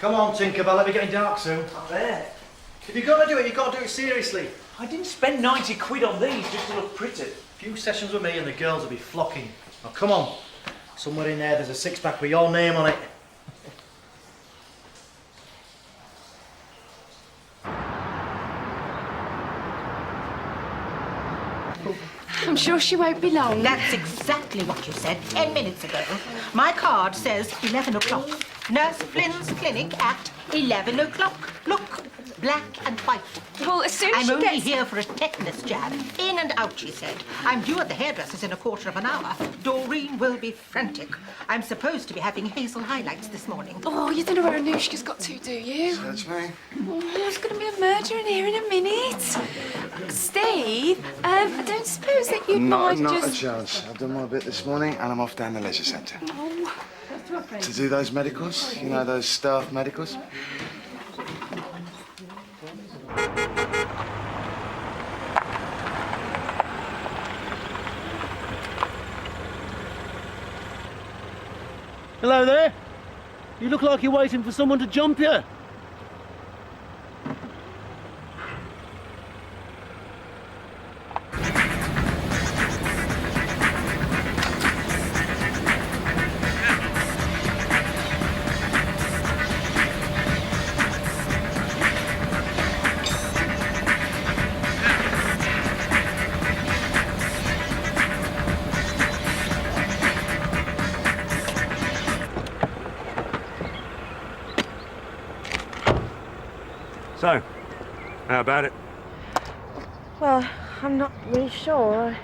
Come on, Tinkerbell, let me get in dark soon. Up there. If you're gonna do it, you've got to do it seriously. I didn't spend 90 quid on these just to look pretty. A few sessions with me and the girls will be flocking. Now come on. Somewhere in there there's a six-pack with your name on it. I'm sure she won't be long. That's exactly what you said 10 minutes ago. My card says 11 o'clock. Nurse Flynn's clinic at 11 o'clock. Look, black and white. Well, as soon as I'm she only gets... here for a tetanus jab. In and out, she said. I'm due at the hairdresser's in a quarter of an hour. Doreen will be frantic. I'm supposed to be having hazel highlights this morning. Oh, you don't know where Anushka's got to, do you? Search me. Oh, there's going to be a murder in here in a minute. Steve, I don't suppose that you'd mind Not just... a chance. I've done my bit this morning and I'm off down the leisure centre. Oh. To do those medicals, you know, those staff medicals. Hello there. You look like you're waiting for someone to jump you. So, how about it? Well, I'm not really sure.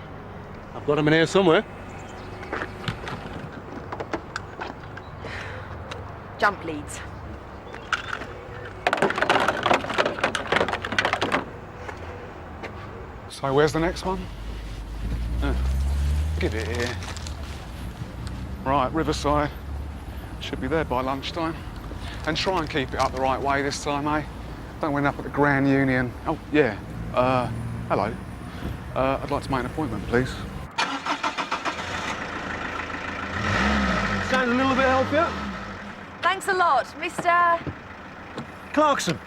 I've got him in here somewhere. Jump leads. So where's the next one? Give it here. Right, Riverside. Should be there by lunchtime. And try and keep it up the right way this time, eh? Don't end up at the Grand Union. Oh, yeah. Hello. I'd like to make an appointment, please. Sound a little bit healthier? Thanks a lot, Mr. Clarkson.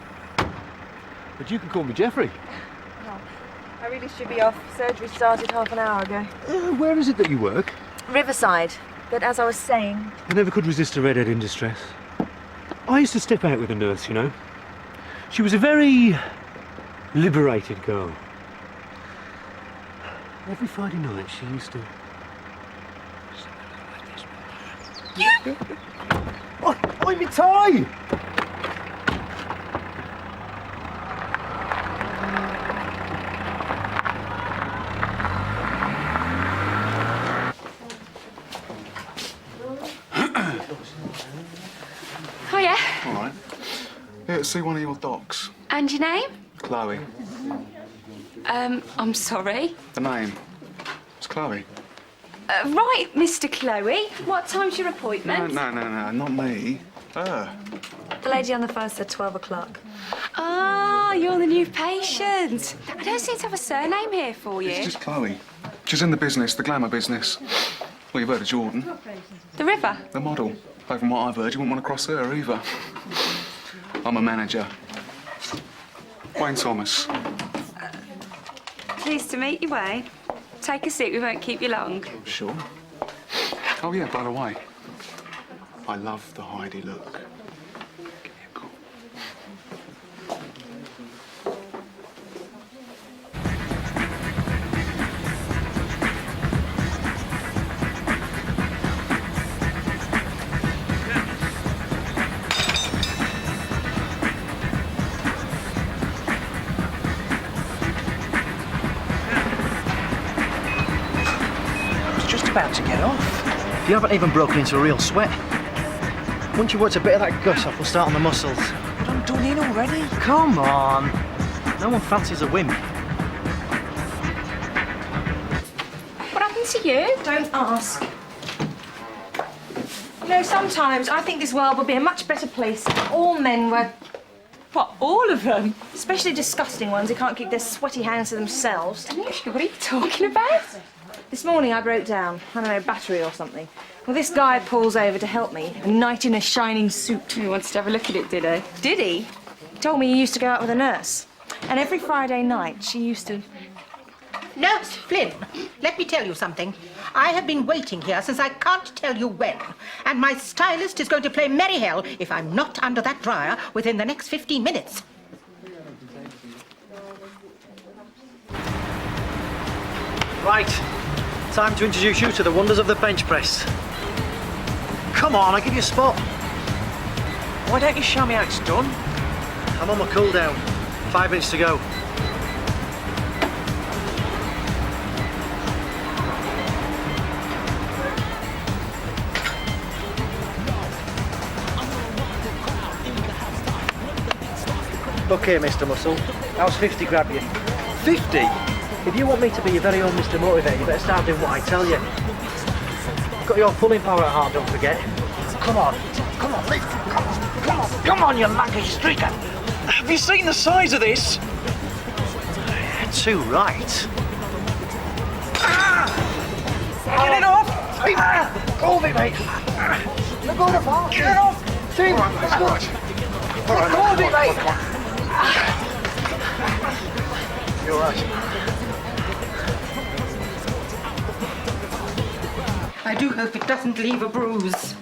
But you can call me Jeffrey. Oh, I really should be off. Surgery started half an hour ago. Where is it that you work? Riverside. But as I was saying... I never could resist a redhead in distress. I used to step out with a nurse, you know. She was a very liberated girl. Every Friday night she used to... You! Oh, I'm my tie! Oh, yeah? All right. Here to see one of your docs. And your name? Chloe. I'm sorry. The name? It's Chloe. Right, Mr. Chloe. What time's your appointment? No, not me. Her. The lady on the phone said 12 o'clock. Ah, you're the new patient. I don't seem to have a surname here for you. It's just Chloe. She's in the business, the glamour business. Well, you've heard of Jordan. The river? The model. Though from what I've heard, you wouldn't want to cross her either. I'm a manager. Wayne Thomas. Pleased to meet you, Wayne. Take a seat, we won't keep you long. Sure. Oh, yeah, by the way, I love the Heidi look. Give me a call. About to get off. You haven't even broken into a real sweat. Once you've worked a bit of that gush off, we'll start on the muscles. But I'm done in already. Come on. No one fancies a whim. What happened to you? Don't ask. You know, sometimes I think this world would be a much better place if all men were... What, all of them? Especially disgusting ones who can't keep their sweaty hands to themselves. Anushka, what are you talking about? This morning I broke down. I don't know, battery or something. Well, this guy pulls over to help me, a knight in a shining suit. He wants to have a look at it, did he? Did he? He told me he used to go out with a nurse. And every Friday night, she used to... Nurse Flynn, let me tell you something. I have been waiting here since I can't tell you when. And my stylist is going to play merry hell if I'm not under that dryer within the next 15 minutes. Right, time to introduce you to the wonders of the bench press. Come on, I'll give you a spot. Why don't you show me how it's done? I'm on my cool down. 5 minutes to go. Okay, Mr. Muscle. How's 50 grab you? 50? If you want me to be your very own Mr. Motivator, you better start doing what I tell you. You've got your pulling power at heart, don't forget. Come on, lift. Come on, you lankish streaker. Have you seen the size of this? Too right. Get it off! Go of it, mate. Let go of the bar. Get it off. Team, let's go. Let go of it, mate. You're right. I do hope it doesn't leave a bruise.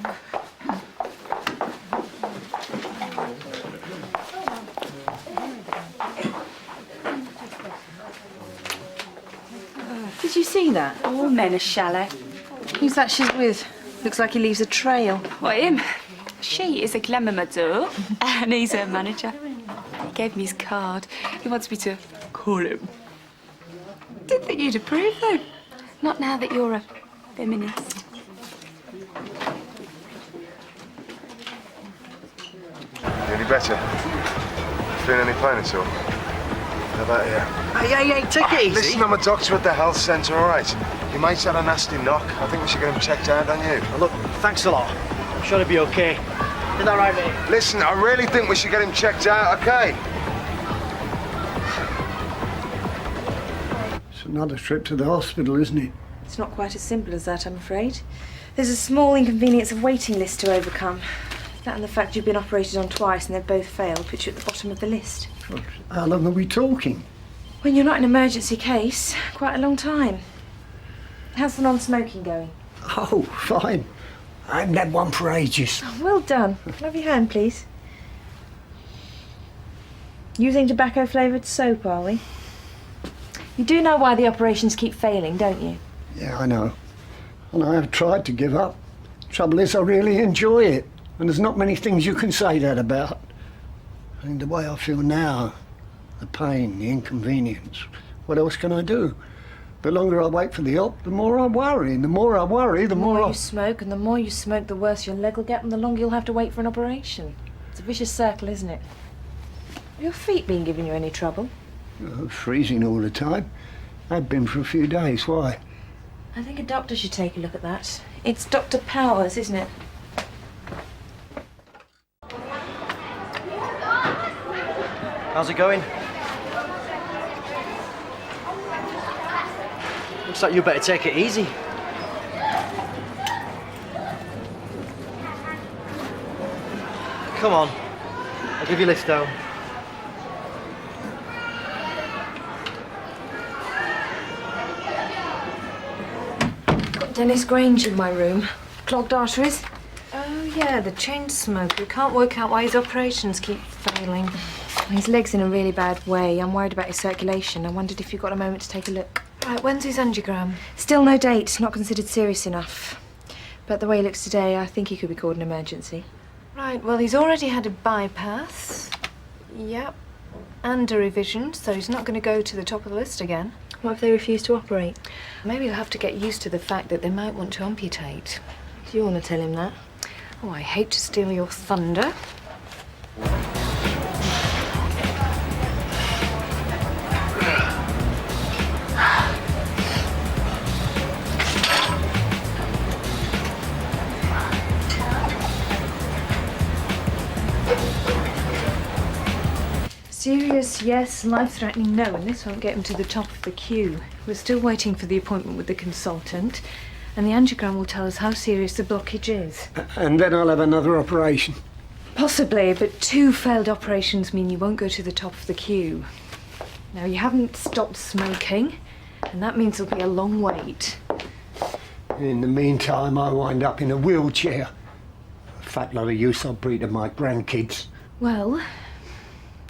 Did you see that? All men are shallow. Who's that she's with? Looks like he leaves a trail. What, him? She is a glamour model, and he's her manager. He gave me his card. He wants me to call him. Didn't think you'd approve, though. Not now that you're a feminist. Any better? Feeling any pain at all? How about you? Hey, take it easy. Listen, I'm a doctor at the health centre, all right? Your mate's had a nasty knock. I think we should get him checked out, don't you? Look, thanks a lot. I'm sure he'll be okay. Is that right, mate? Listen, I really think we should get him checked out, okay? It's another trip to the hospital, isn't it? It's not quite as simple as that, I'm afraid. There's a small inconvenience of waiting list to overcome. That and the fact you've been operated on twice and they've both failed puts you at the bottom of the list. How long are we talking? When you're not an emergency case, quite a long time. How's the non-smoking going? Oh, fine. I haven't had one for ages. Oh, well done. Can I have your hand, please? Using tobacco-flavoured soap, are we? You do know why the operations keep failing, don't you? Yeah, I know. And I have tried to give up. Trouble is, I really enjoy it. And there's not many things you can say that about. I mean, the way I feel now, the pain, the inconvenience, what else can I do? The longer I wait for the op, the more I worry. And the more I worry, the more you smoke, and the more you smoke, the worse your leg will get, and the longer you'll have to wait for an operation. It's a vicious circle, isn't it? Have your feet been giving you any trouble? Freezing all the time. I've been for a few days. Why? I think a doctor should take a look at that. It's Dr. Powers, isn't it? How's it going? Looks like you better take it easy. Come on. I'll give you a lift down. Got Dennis Grange in my room. Clogged arteries. Oh, yeah, the chain smoker. We can't work out why his operations keep failing. His leg's in a really bad way. I'm worried about his circulation. I wondered if you got a moment to take a look. Right, when's his angiogram? Still no date. Not considered serious enough. But the way he looks today, I think he could be called an emergency. Right, well, he's already had a bypass. Yep. And a revision, so he's not going to go to the top of the list again. What if they refuse to operate? Maybe he'll have to get used to the fact that they might want to amputate. Do you want to tell him that? Oh, I hate to steal your thunder. Serious, yes. Life-threatening, no. And this won't get him to the top of the queue. We're still waiting for the appointment with the consultant. and the angiogram will tell us how serious the blockage is. And then I'll have another operation. Possibly, but 2 failed operations mean you won't go to the top of the queue. Now, you haven't stopped smoking, and that means there'll be a long wait. In the meantime, I wind up in a wheelchair. A fat lot of use I'll be to my grandkids. Well,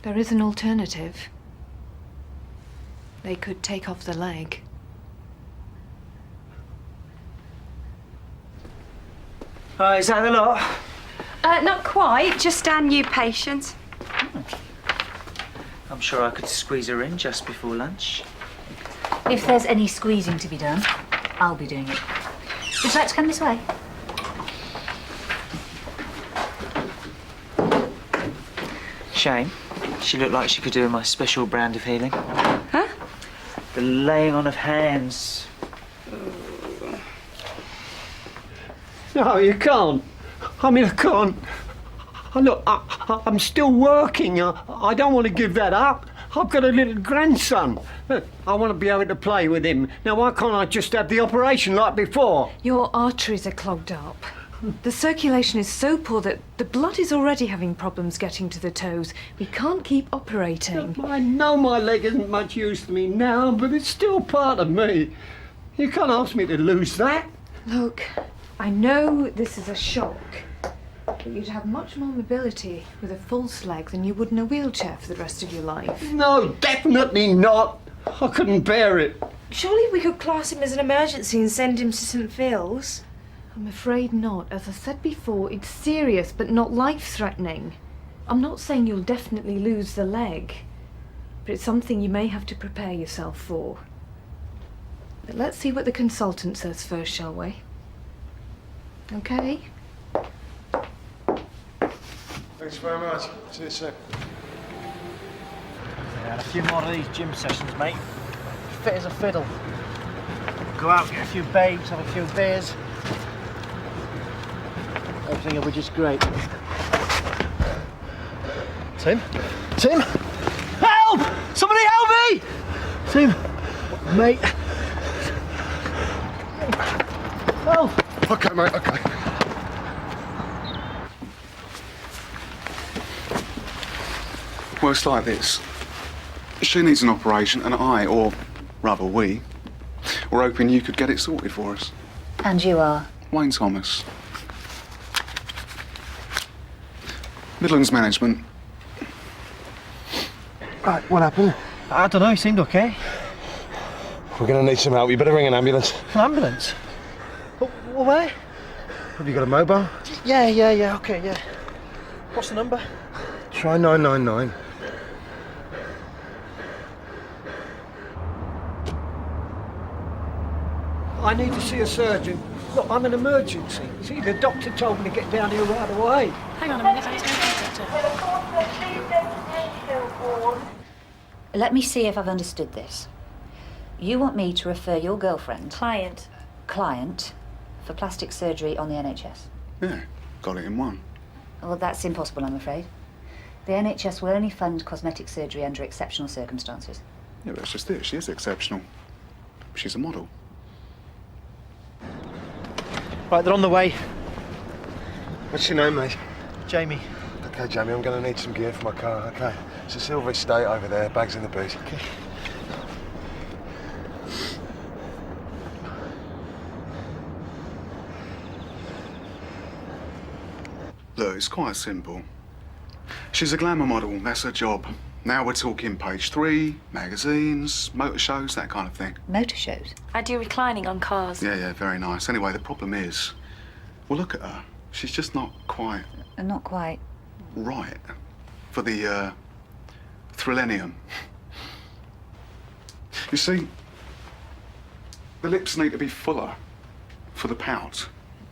there is an alternative. They could take off the leg. Is that the lot? Not quite, just our new patient. I'm sure I could squeeze her in just before lunch. If there's any squeezing to be done, I'll be doing it. Would you like to come this way? Shame. She looked like she could do my special brand of healing. Huh? The laying on of hands. No, you can't. I mean, I can't. Look, I'm still working. I don't want to give that up. I've got a little grandson. I want to be able to play with him. Now, why can't I just have the operation like before? Your arteries are clogged up. The circulation is so poor that the blood is already having problems getting to the toes. We can't keep operating. I know my leg isn't much use to me now, but it's still part of me. You can't ask me to lose that. Look, I know this is a shock, but you'd have much more mobility with a false leg than you would in a wheelchair for the rest of your life. No, definitely not. I couldn't bear it. Surely we could class him as an emergency and send him to St. Phil's? I'm afraid not. As I said before, it's serious but not life-threatening. I'm not saying you'll definitely lose the leg, but it's something you may have to prepare yourself for. But let's see what the consultant says first, shall we? Okay? Thanks very much. See you soon. Yeah, a few more of these gym sessions, mate. Fit as a fiddle. Go out, get a few babes, have a few beers. Everything will be just great. Tim? Tim? Help! Somebody help me! Tim, mate. Help! Okay, mate, okay. Well, it's like this. She needs an operation, and I, or rather we, were hoping you could get it sorted for us. And you are? Wayne Thomas. Midlands Management. Right, what happened? I don't know, he seemed okay. We're gonna need some help. You better ring an ambulance. An ambulance? Well, where? Have you got a mobile? Yeah, okay, yeah. What's the number? Try 999. I need to see a surgeon. Look, I'm an emergency. See, the doctor told me to get down here right away. Hang on a minute, let's go to the doctor. Let me see if I've understood this. You want me to refer your girlfriend... Client, for plastic surgery on the NHS? Yeah, got it in one. Well, that's impossible, I'm afraid. The NHS will only fund cosmetic surgery under exceptional circumstances. Yeah, but it's just it. She is exceptional. She's a model. Right, they're on the way. What's your name, mate? Jamie. Okay, Jamie, I'm gonna need some gear for my car, okay? It's a silver estate over there, bags in the boot. Okay. Look, it's quite simple. She's a glamour model, that's her job. Now we're talking page 3, magazines, motor shows, that kind of thing. Motor shows? I do reclining on cars. Yeah, very nice. Anyway, the problem is, well, look at her. She's just not quite Not quite. right for the, thrillenium. You see, the lips need to be fuller for the pout,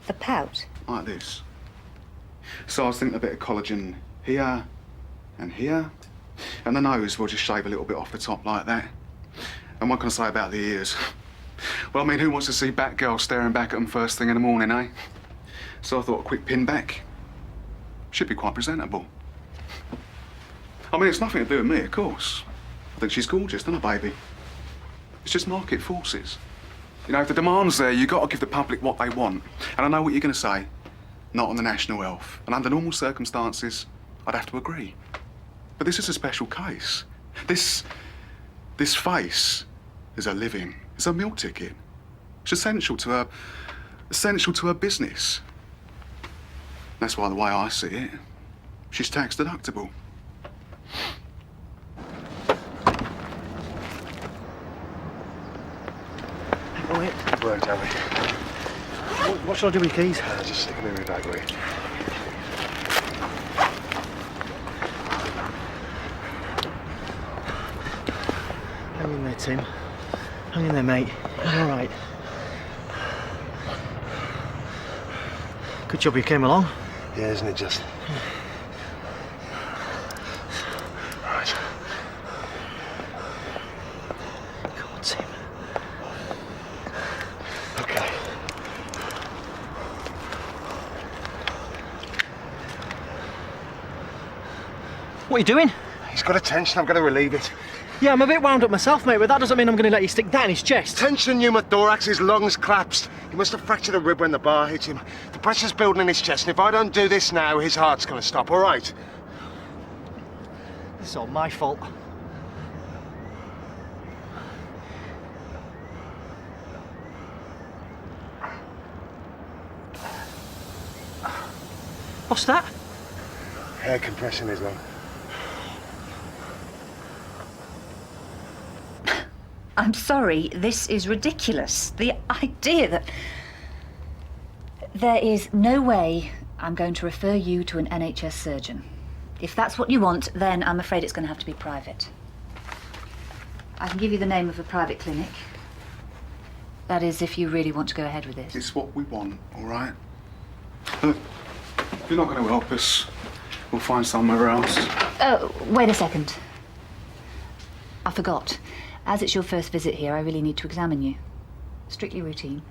The pout? like this. So I was thinking a bit of collagen here and here. And the nose, we'll just shave a little bit off the top like that. And what can I say about the ears? Well, I mean, who wants to see Batgirl staring back at them first thing in the morning, eh? So I thought a quick pin back should be quite presentable. I mean, it's nothing to do with me, of course. I think she's gorgeous, don't I, baby? It's just market forces. You know, if the demand's there, you've got to give the public what they want. And I know what you're going to say. Not on the national health. And under normal circumstances, I'd have to agree. But this is a special case. This face is a living. It's a meal ticket. It's essential to her business. That's why the way I see it, she's tax deductible. Oh, wait. Where, tell me? What shall I do with your keys? Just stick them in my bag, will you? Hang in there, Tim. Hang in there, mate. You're all right. Good job you came along. Yeah, isn't it just? Right. Come on, Tim. Okay. What are you doing? He's got a tension, I'm going to relieve it. Yeah, I'm a bit wound up myself, mate, but that doesn't mean I'm going to let you stick that in his chest. Tension pneumothorax, his lungs collapsed. He must have fractured a rib when the bar hit him. The pressure's building in his chest, and if I don't do this now, his heart's going to stop, all right? This is all my fault. What's that? Air compressing his lung. I'm sorry, this is ridiculous. The idea that... There is no way I'm going to refer you to an NHS surgeon. If that's what you want, then I'm afraid it's going to have to be private. I can give you the name of a private clinic. That is, if you really want to go ahead with this. It's what we want, all right? Look, if you're not going to help us, we'll find somewhere else. Oh, wait a second. I forgot. As it's your first visit here, I really need to examine you. Strictly routine.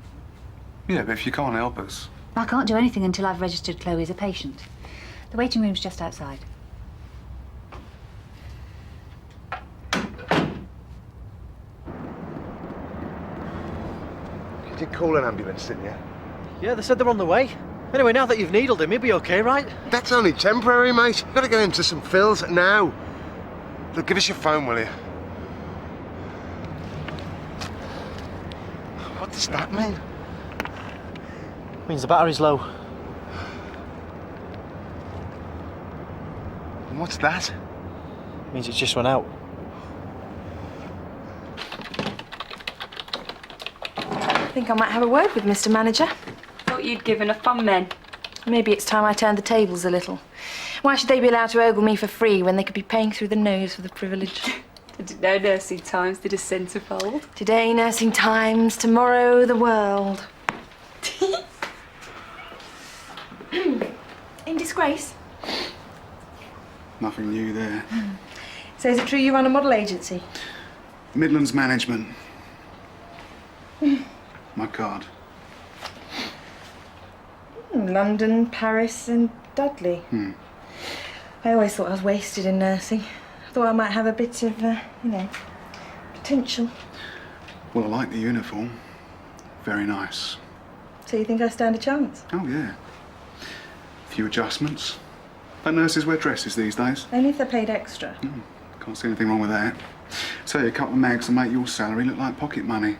Yeah, but if you can't help us... I can't do anything until I've registered Chloe as a patient. The waiting room's just outside. You did call an ambulance, didn't you? Yeah, they said they're on the way. Anyway, now that you've needled him, he'll be okay, right? That's only temporary, mate. You've got to get into some fills now. Look, give us your phone, will you? What does that mean? Means the battery's low. And what's that? Means it's just run out. I think I might have a word with Mr. Manager. Thought you'd given a fun then. Maybe it's time I turned the tables a little. Why should they be allowed to ogle me for free when they could be paying through the nose for the privilege? Didn't know nursing times did a centrefold. Today, nursing times. Tomorrow, the world. In disgrace? Nothing new there. So is it true you run a model agency? Midlands Management. My card. London, Paris and Dudley. I always thought I was wasted in nursing. I thought I might have a bit of, potential. Well, I like the uniform. Very nice. So you think I stand a chance? Oh, yeah. A few adjustments. Don't nurses wear dresses these days? Only if they're paid extra. Can't see anything wrong with that. Tell you a couple of mags and make your salary look like pocket money.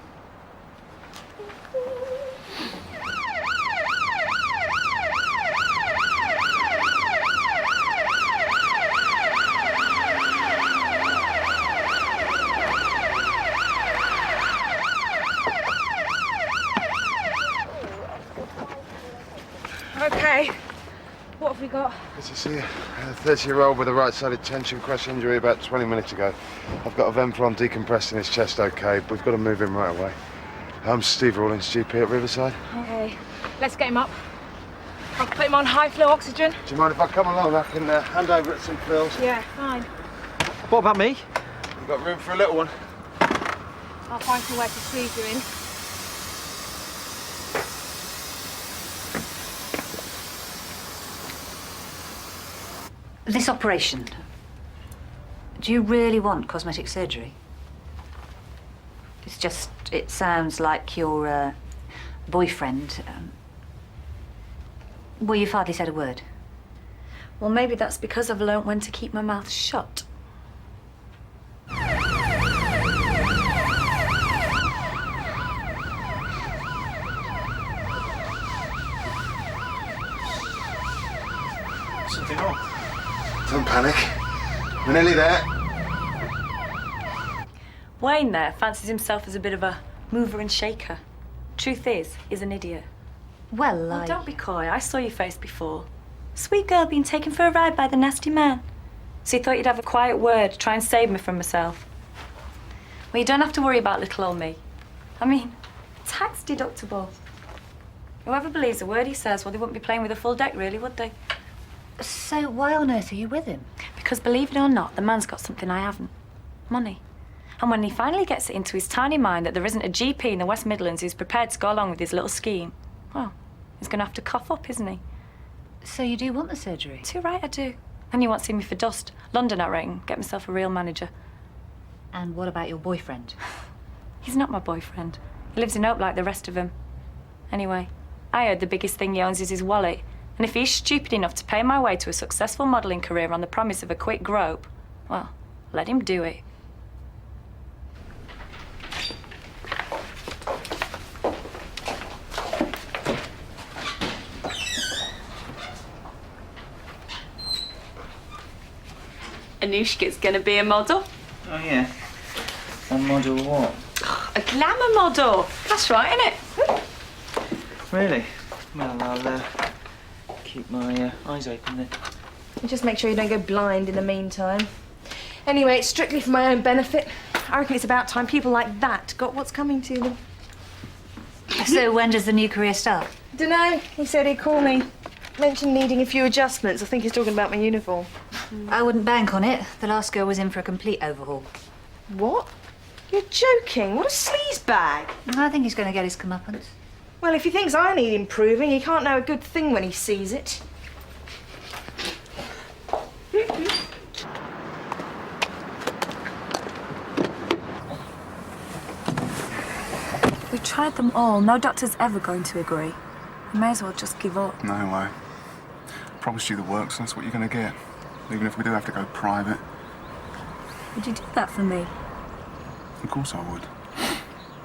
Okay. What have we got? This is here. A 30-year-old with a right-sided tension crash injury about 20 minutes ago. I've got a Venplon decompressed in his chest, okay, but we've got to move him right away. I'm Steve Rawlins, GP at Riverside. Okay. Let's get him up. I'll put him on high-flow oxygen. Do you mind if I come along? I can hand over at some fills. Yeah, fine. What about me? We've got room for a little one. I'll find somewhere to squeeze you in. This operation, do you really want cosmetic surgery? It's just It sounds like your boyfriend. Well, you've hardly said a word. Well, maybe that's because I've learnt when to keep my mouth shut. Something wrong? Don't panic. We're nearly there. Wayne there fancies himself as a bit of a mover and shaker. Truth is, he's an idiot. Well, Oh, don't be coy. I saw your face before. Sweet girl being taken for a ride by the nasty man. So you thought you'd have a quiet word, try and save me from myself. Well, you don't have to worry about little old me. I mean, tax deductible. Whoever believes a word he says, well, they wouldn't be playing with a full deck, really, would they? So why on earth are you with him? Because believe it or not, the man's got something I haven't. Money. And when he finally gets it into his tiny mind that there isn't a GP in the West Midlands who's prepared to go along with his little scheme, well, he's going to have to cough up, isn't he? So you do want the surgery? Too right, I do. And you won't see me for dust. London, I reckon. Get myself a real manager. And what about your boyfriend? He's not my boyfriend. He lives in Hope like the rest of them. Anyway, I heard the biggest thing he owns is his wallet. And if he's stupid enough to pay my way to a successful modelling career on the promise of a quick grope, well, let him do it. Anushka's gonna be a model. Oh, yeah. A model what? A glamour model. That's right, isn't it? Really? Well, I'll keep my eyes open then. Just make sure you don't go blind in the meantime. Anyway, it's strictly for my own benefit. I reckon it's about time people like that got what's coming to them. So when does the new career start? Dunno. He said he'd call me. Mentioned needing a few adjustments. I think he's talking about my uniform. I wouldn't bank on it. The last girl was in for a complete overhaul. What? You're joking. What a sleaze bag. I think he's going to get his comeuppance. Well, if he thinks I need improving, he can't know a good thing when he sees it. We've tried them all. No doctor's ever going to agree. You may as well just give up. No way. Promised you the works, and that's what you're going to get. Even if we do have to go private. Would you do that for me? Of course I would.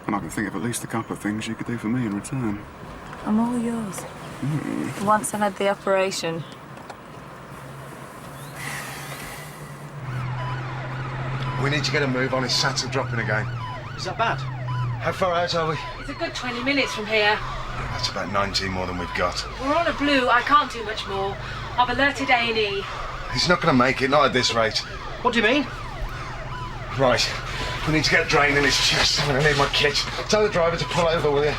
And I can think of at least a couple of things you could do for me in return. I'm all yours. Once I had the operation. We need to get a move on. His sats are dropping again. Is that bad? How far out are we? It's a good 20 minutes from here. That's about 19 more than we've got. We're on a blue. I can't do much more. I've alerted A&E. He's not going to make it, not at this rate. What do you mean? Right, we need to get a drain in his chest. I'm going to need my kit. Tell the driver to pull over, will you?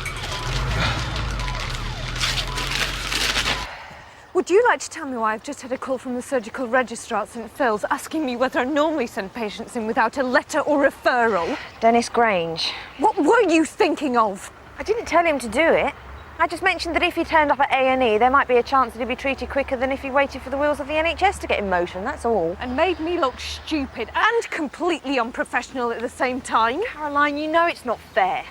Would you like to tell me why I've just had a call from the surgical registrar at St Phil's asking me whether I normally send patients in without a letter or referral? Dennis Grange. What were you thinking of? I didn't tell him to do it. I just mentioned that if he turned up at A&E, there might be a chance that he'd be treated quicker than if he waited for the wheels of the NHS to get in motion, that's all. And made me look stupid and completely unprofessional at the same time. Caroline, you know it's not fair.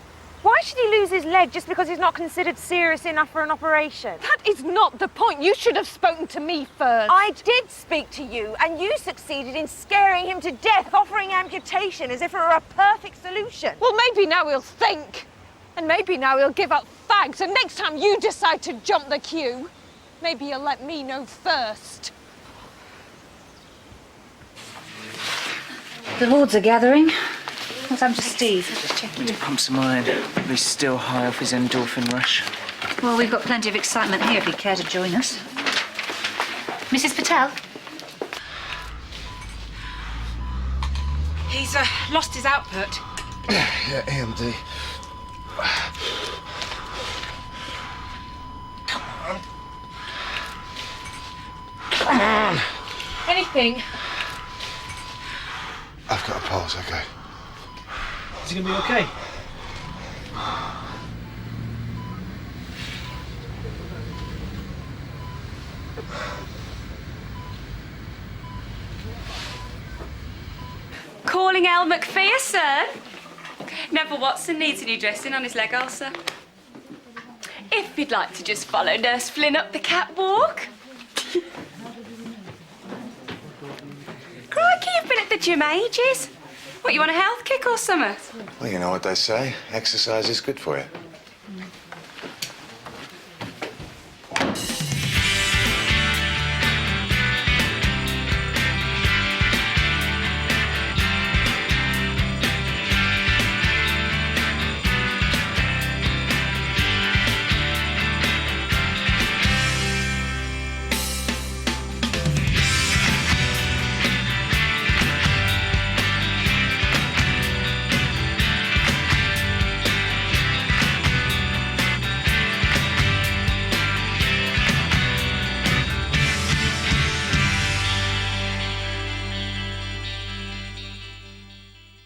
Why should he lose his leg just because he's not considered serious enough for an operation? That is not the point. You should have spoken to me first. I did speak to you, and you succeeded in scaring him to death, offering amputation as if it were a perfect solution. Well, maybe now he'll think. And maybe now he'll give up fags, and next time you decide to jump the queue, maybe he'll let me know first. The hordes are gathering. What's happened to Steve? Just checking to pump some iron. He's still high off his endorphin rush. Well, we've got plenty of excitement here if you'd care to join us. Mrs. Patel? He's lost his output. Yeah, EMD. Come on. Anything? I've got a pulse, okay. Is he going to be okay? Calling Elle McPherson? Neville Watson needs a new dressing on his leg ulcer. If you'd like to just follow Nurse Flynn up the catwalk. Crikey, you've been at the gym ages. What, you want a health kick or something? Well, you know what they say. Exercise is good for you.